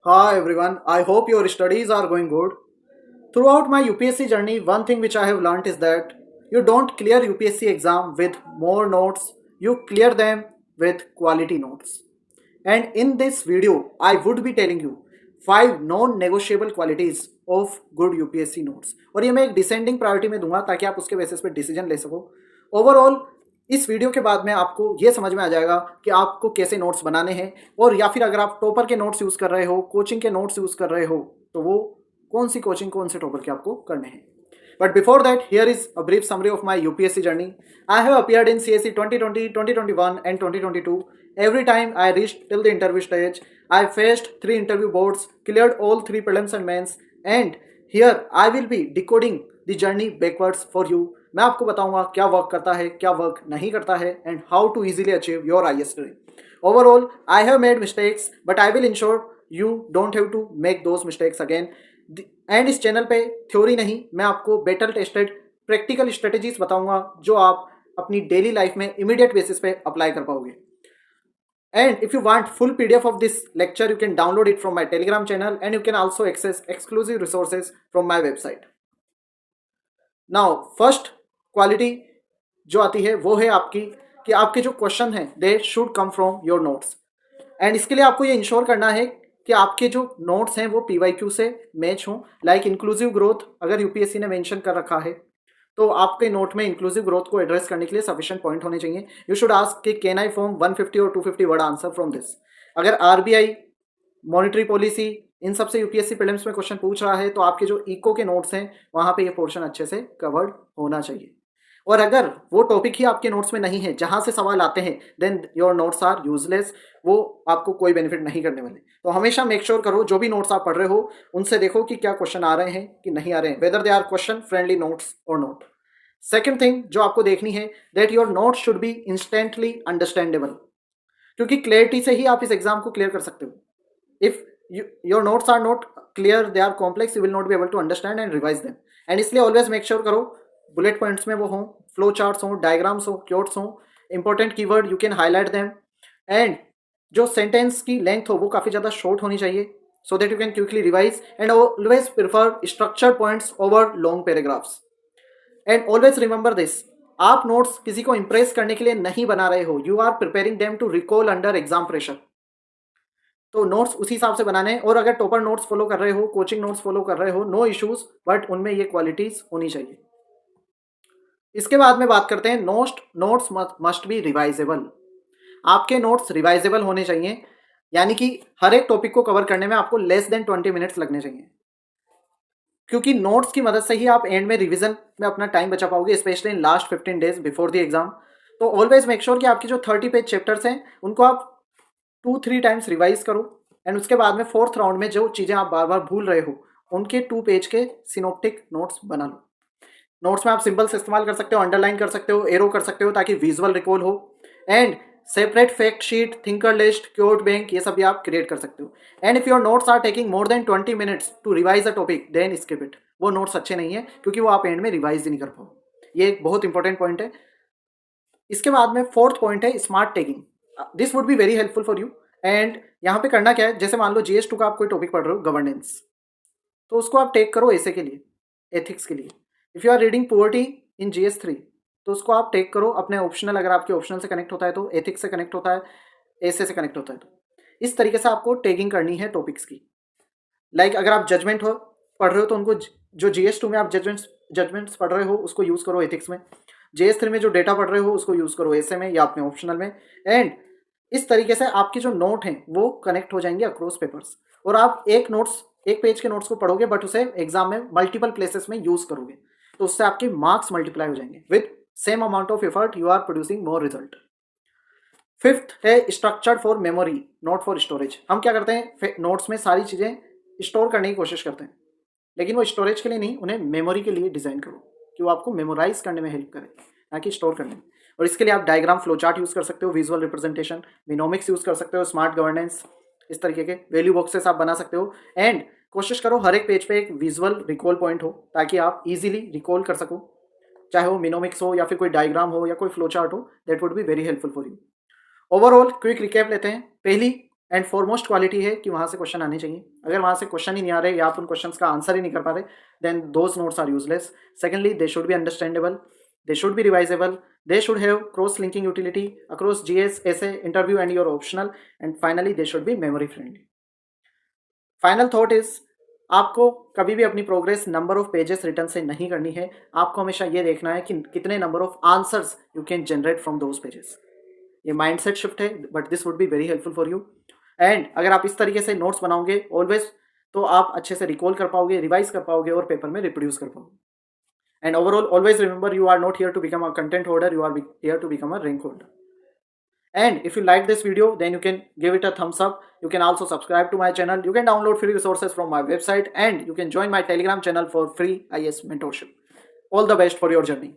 Hi everyone, I hope your studies are going good. Throughout my UPSC journey, one thing which I have learnt is that you don't clear UPSC exam with more notes, you clear them with quality notes. And in this video, I would be telling you 5 non-negotiable qualities of good UPSC notes. और ये मैं एक descending priority में दूंगा ताकि आप उसके basis पे डिसीजन ले सको. ओवरऑल इस वीडियो के बाद में आपको ये समझ में आ जाएगा कि आपको कैसे नोट्स बनाने हैं, और या फिर अगर आप टॉपर के नोट्स यूज़ कर रहे हो, कोचिंग के नोट्स यूज़ कर रहे हो, तो वो कौन सी कोचिंग कौन से टॉपर के आपको करने हैं. But before that, here is a brief summary of my UPSC journey. I have appeared in CSE 2020, 2021 and 2022. Every time I reached till the interview stage, I faced 3 interview boards, cleared all 3 prelims and mains, and here I will be decoding the journey backwards for you. मैं आपको बताऊंगा क्या work करता है, क्या work नहीं करता है, and how to easily achieve your IAS dream. Overall, I have made mistakes, but I will ensure you don't have to make those mistakes again. And इस चैनल पे थ्योरी नहीं, मैं आपको बेटर टेस्टेड प्रैक्टिकल स्ट्रेटेजीज बताऊंगा जो आप अपनी daily life में इमीडिएट बेसिस पे अप्लाई कर पाओगे. And if you want full PDF of this lecture, you can download it from my Telegram channel and you can also access exclusive resources from my website. Now first quality जो आती है वो है आपकी कि आपके जो क्वेश्चन हैं they should come from your notes. And इसके लिए आपको ये इंश्योर करना है कि आपके जो नोट्स हैं वो पीवाईक्यू से मैच हों. लाइक इंक्लूसिव ग्रोथ अगर यूपीएससी ने मेंशन कर रखा है तो आपके नोट में इंक्लूसिव ग्रोथ को एड्रेस करने के लिए सफिशिएंट पॉइंट होने चाहिए. यू शुड आस्क कि कैन आई फॉर्म 150 और 250 वर्ड आंसर फ्रॉम दिस. अगर आरबीआई, मॉनिटरी पॉलिसी, इन सबसे यूपीएससी प्रीलिम्स में क्वेश्चन पूछ रहा है तो आपके जो इको के नोट्स हैं वहाँ पे ये पोर्शन अच्छे से कवर्ड होना चाहिए. और अगर वो टॉपिक ही आपके नोट्स में नहीं है जहाँ से सवाल आते हैं, then your notes are useless. वो आपको कोई बेनिफिट नहीं करने वाले. तो हमेशा मेक श्योर करो जो भी नोट्स आप पढ़ रहे हो उनसे देखो कि क्या क्वेश्चन आ रहे हैं कि नहीं आ रहे हैं, whether they are question friendly notes और नॉट. सेकेंड थिंग जो आपको देखनी है, that your note should be instantly understandable, क्योंकि क्लैरिटी से ही आप इस एग्जाम को क्लियर कर सकते हो. If your notes are not clear, they are complex, you will not be able to understand and revise them. And इसलिए ऑलवेज मेक श्योर करो बुलेट पॉइंट्स में वो हों, फ्लो चार्ट्स हों, डायग्राम्स हों, क्योट्स हों, important keyword you can highlight them. And जो sentence की लेंथ हो वो काफ़ी ज़्यादा शॉर्ट होनी चाहिए so that you can quickly revise. And always prefer structure points over long paragraphs. And always remember this, आप नोट्स किसी को इंप्रेस करने के लिए नहीं बना रहे हो, you are preparing them to recall under exam pressure. तो नोट्स उसी हिसाब से बनाने हैं. और अगर टॉपर नोट्स फॉलो कर रहे हो, कोचिंग नोट्स फॉलो कर रहे हो, नो इश्यूज, बट उनमें ये क्वालिटीज होनी चाहिए. इसके बाद में बात करते हैं नोट्स मस्ट बी रिवाइजेबल. आपके नोट्स रिवाइजेबल होने चाहिए, यानी कि हर एक टॉपिक को कवर करने में आपको लेस देन 20 मिनट्स लगने चाहिए, क्योंकि नोट्स की मदद से ही आप एंड में रिवीजन में अपना टाइम बचा पाओगे, specially in last 15 days before the exam. तो ऑलवेज मेक श्योर कि आपकी जो 30 पेज चैप्टर्स हैं उनको आप 2-3 टाइम्स रिवाइज करो. एंड उसके बाद में फोर्थ राउंड में जो चीज़ें आप बार बार भूल रहे हो उनके 2 पेज के सिनोप्टिक नोट्स बना लो. नोट्स में आप सिंबल्स इस्तेमाल कर सकते हो, अंडरलाइन कर सकते हो, एरो कर सकते हो ताकि विजुअल रिकॉल हो. And separate fact sheet, thinker list, quote bank, ये सब भी आप क्रिएट कर सकते हो. And if your notes are taking more than 20 minutes to revise a topic, then skip it. वो नोट्स अच्छे नहीं है क्योंकि वो आप एंड में रिवाइज ही नहीं कर पाओ. ये एक बहुत इंपॉर्टेंट पॉइंट है. इसके बाद में फोर्थ पॉइंट है smart taking. This would be very helpful for you. And यहाँ पे करना क्या है, जैसे मान लो GS2 का आप कोई टॉपिक पढ़ रहे हो, गवर्नेंस, तो उसको आप टेक करो ऐसे के लिए, एथिक्स के लिए. If you are reading poverty in GS3 तो उसको आप टेक करो अपने ऑप्शनल, अगर आपके ऑप्शनल से कनेक्ट होता है तो, एथिक्स से कनेक्ट होता है, ऐसे से कनेक्ट होता है तो. इस तरीके से आपको टेकिंग करनी है टॉपिक्स की. लाइक अगर आप जजमेंट हो पढ़ रहे हो तो उनको जो GS2 में आप जजमेंट्स पढ़ रहे हो उसको यूज़ करो एथिक्स में. GS3 में जो डेटा पढ़ रहे हो उसको यूज़ करो ऐसे में या अपने ऑप्शनल में. एंड इस तरीके से आपके जो नोट हैं वो कनेक्ट हो जाएंगे अक्रॉस पेपर्स. और आप एक पेज के नोट्स को पढ़ोगे बट उसे एग्जाम में मल्टीपल प्लेसेस में यूज़ करोगे, तो उससे आपके मार्क्स मल्टीप्लाई हो जाएंगे. With same amount of effort you are producing more result. Fifth है structure for memory, not for storage. हम क्या करते हैं, नोट्स में सारी चीज़ें स्टोर करने की कोशिश करते हैं, लेकिन वो स्टोरेज के लिए नहीं, उन्हें मेमोरी के लिए डिज़ाइन करो कि वो आपको मेमोराइज करने में हेल्प करे, ना कि स्टोर करने में. और इसके लिए आप डायग्राम, फ्लो चार्ट यूज़ कर सकते हो, विजुअल रिप्रेजेंटेशन, मिनोमिक्स यूज़ कर सकते हो, स्मार्ट गवर्नेंस, इस तरीके के वैल्यू बॉक्सेस आप बना सकते हो. एंड कोशिश करो हर एक पेज पे एक विजुअल रिकॉल पॉइंट हो ताकि आप इजीली रिकॉल कर सको, चाहे वो मिनोमिक्स हो या फिर कोई डायग्राम हो या कोई फ्लो चार्ट हो. That would be very helpful for you. Overall quick recap लेते हैं. पहली एंड फॉरमोस्ट क्वालिटी है कि वहाँ से क्वेश्चन आने चाहिए. अगर वहाँ से क्वेश्चन ही नहीं आ रहे या आप उन क्वेश्चंस का आंसर ही नहीं कर पा रहे, then those notes are useless. Secondly, they should be understandable, they should be revisable, they should have cross linking utility across GS, essay, interview and your optional, and finally they should be memory friendly. Final thought is, आपको कभी भी अपनी progress number of pages return से नहीं करनी है. आपको हमेशा ये देखना है कि कितने number of answers you can generate from those pages. ये माइंडसेट शिफ्ट है, but this would be very helpful for you. And अगर आप इस तरीके से नोट्स बनाओगे ऑलवेज, तो आप अच्छे से रिकॉल कर पाओगे, रिवाइज कर पाओगे और पेपर में रिप्रोड्यूस कर पाओगे. And overall, always remember, you are not here to become a content holder, you are here to become a rank holder. And if you like this video, then you can give it a thumbs up. You can also subscribe to my channel. You can download free resources from my website, and you can join my Telegram channel for free IAS mentorship. All the best for your journey.